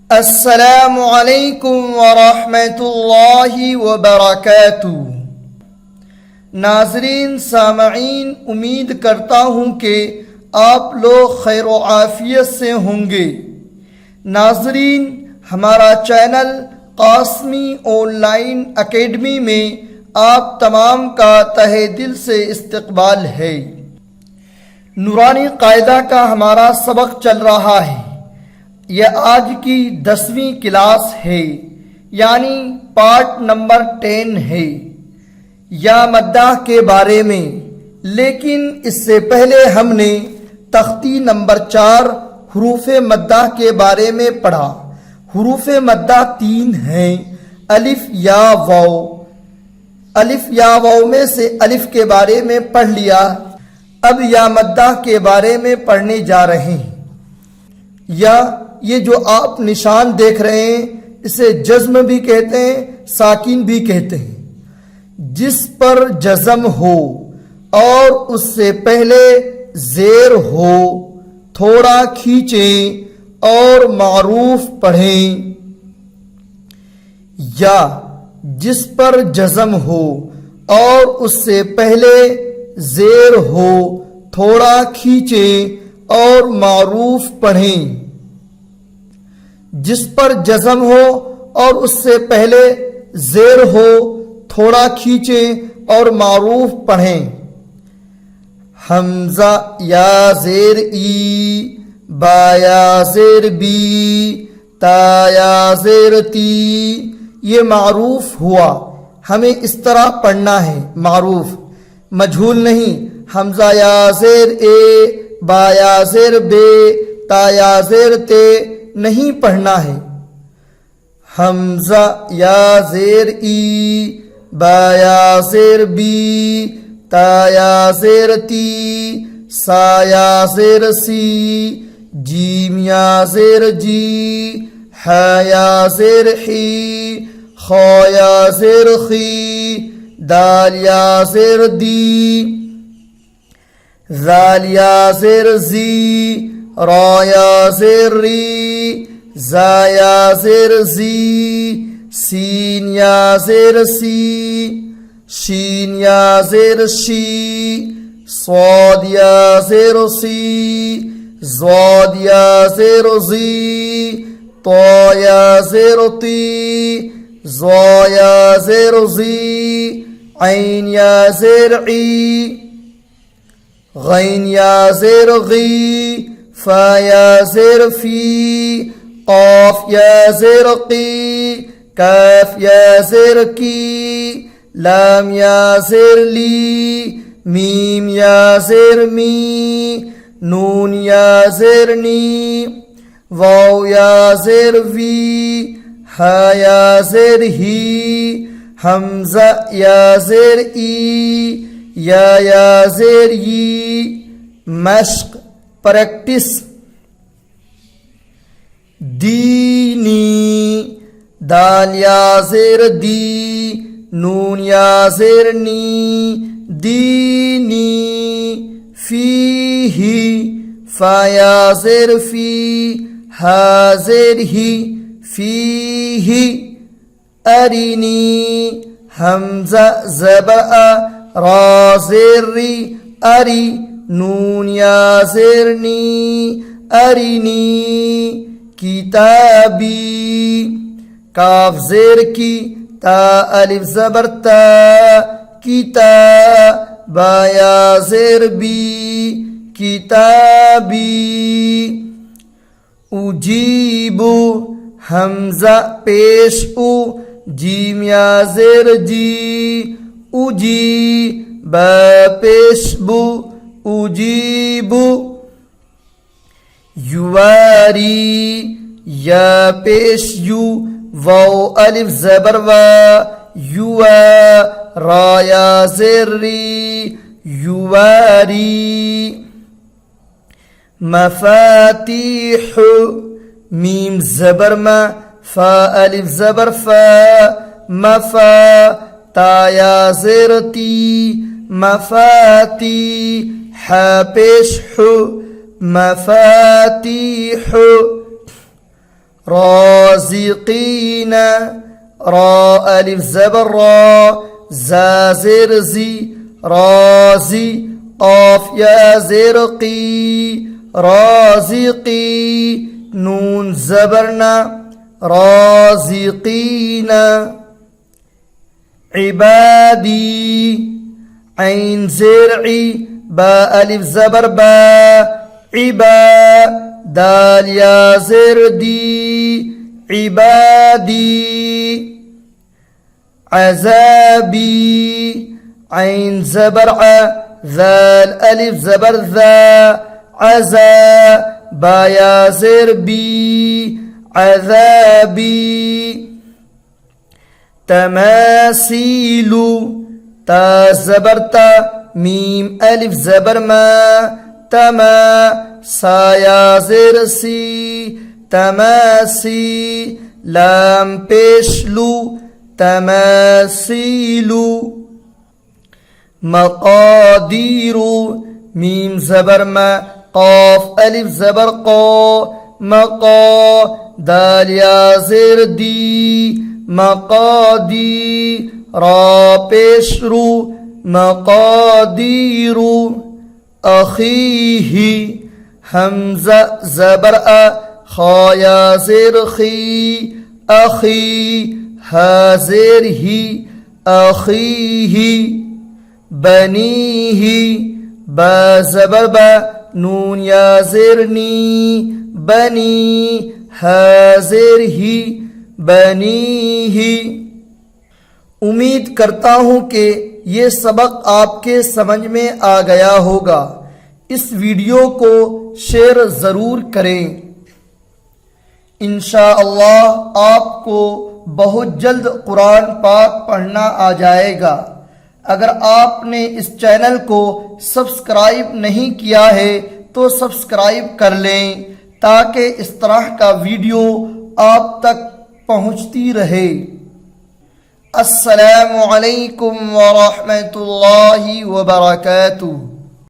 अस्सलामु अलैकुम वरहमतुल्लाहि वबरकातुहू। नाज़रीन सामईन, उम्मीद करता हूँ कि आप लोग खैर व आफियत से होंगे। नाज़रीन, हमारा चैनल कासमी ऑनलाइन एकेडमी में आप तमाम का तहे दिल से इस्तकबाल है। नूरानी कायदा का हमारा सबक चल रहा है। यह आज की 10वीं क्लास है, यानी पार्ट नंबर 10 है या मद्दाह के बारे में। लेकिन इससे पहले हमने तख्ती नंबर 4 हुरूफ मद्दाह के बारे में पढ़ा। हुरूफ मद्दाह 3 हैं, अलिफ या वाव। अलिफ या वाव में से अलिफ के बारे में पढ़ लिया। अब या मद्दाह के बारे में पढ़ने जा रहे हैं। या ये जो आप निशान देख रहे हैं, इसे जज्म भी कहते हैं, साकिन भी कहते हैं। जिस पर जज्म हो और उससे पहले जेर हो, थोड़ा खींचें और मारूफ पढ़ें। या जिस पर जज्म हो और उससे पहले जेर हो, थोड़ा खींचें और मारूफ पढ़ें। जिस पर जज्म हो और उससे पहले जेर हो, थोड़ा खींचें और मारूफ पढ़ें। हमजा या जेर ई, बा या जेर बी, ता या जेर ती, ये मारूफ हुआ। हमें इस तरह पढ़ना है, मारूफ, मजहूल नहीं। हमजा या जेर ए, बा या जेर बे, ता या जेर ते नहीं पढ़ना है। हमजा या जेर ई, बा या जेर बी, ता या जेर ती, सा या जेर सी, जीम या जेर जी, हा या जेर ही, खा या जेर खी, दाल या जेर दी, जाल या जेर जी, रा या जेर री, जा या जेर जी, सीन या जेर सी, शीन या जेर शी, स्वाद या जेर सी, ज़ाद या जेर जी, तो या जेर ती, ज़ा या जेर जी, ऐन या जेर ई, गैन या जेर गी, फा या जेर फी, क़ाफ या जेर की, काफ या जेर की, लाम या जेर ली, मीम या जेर मी, नून या जेर नी, वाव या जेर वी, हा या जेर ही, हमजा या जेर ई, या जेर ई। मश्क, प्रैक्टिस। दीनी, दाल या जेर दी, नून या जेर नी, दीनी। फीही, फा या जेर फी, हा जेर ही, फीही। अरिनी, हमजा ज़बर आ, रा जेर री, अरी, नून या जेर नी, अरिनी। किताबी, काफ जेर की, ता अलिफ ज़बर ता, किता, बा या जेर बी, किताबी। उजीबु, हमजा पेश उ, जीम या जेर जी, उजी, बा पेश बु, उजीबु। युवारी, या पेश यू, वाव अलिफ ज़बर वा, युवा, रा या जेर री, युवारी। मफातीह, मीम ज़बर मा, फा अलिफ ज़बर फा, मफा, ता या जेर ती, मफाती, हा पेश हु, मफातीह। राज़िक़ीन, रा अलिफ ज़बर रा, ज़ा ज़ेर ज़ी, राज़ी, क़ाफ या ज़ेर क़ी, राज़िक़ी, नून ज़बर ना, राज़िक़ीन। इबादी, ऐन ज़ेर ई, बा अलिफ ज़बर बा, इबा, दाल या ज़ेर दी, इबादी। अज़ाबी, ऐन ज़बर आ, ज़ाल अलिफ ज़बर ज़ा, अज़ा, बा या ज़ेर बी, अज़ाबी। तमासीलु, ता ज़बर ता, मीम अलिफ ज़बर मा, तमा, सा या ज़ेर सी, तमासी, लाम पेश लू, तमासीलु। मक़ादीरु, मीम ज़बर मा, क़ाफ अलिफ ज़बर क़ा, मक़ा, दाल या ज़ेर दी, मक़ादी, रा पेश रू, मक़ादीरु। अख़ीही, हमज़ा ज़बर आ, खा या ज़ेर खी, अख़ी, हा ज़ेर ही, अख़ीही। बनीही, बा ज़बर बा, नून या ज़ेर नी, बनी, हा ज़ेर ही, बनीही। उम्मीद करता हूँ कि ये सबक आपके समझ में आ गया होगा। इस वीडियो को शेयर ज़रूर करें। इंशाअल्लाह आपको बहुत जल्द कुरान पाक पढ़ना आ जाएगा। अगर आपने इस चैनल को सब्सक्राइब नहीं किया है तो सब्सक्राइब कर लें ताकि इस तरह का वीडियो आप तक पहुंचती रहे। अस्सलामु अलैकुम व रहमतुल्लाहि व बरकातुहू।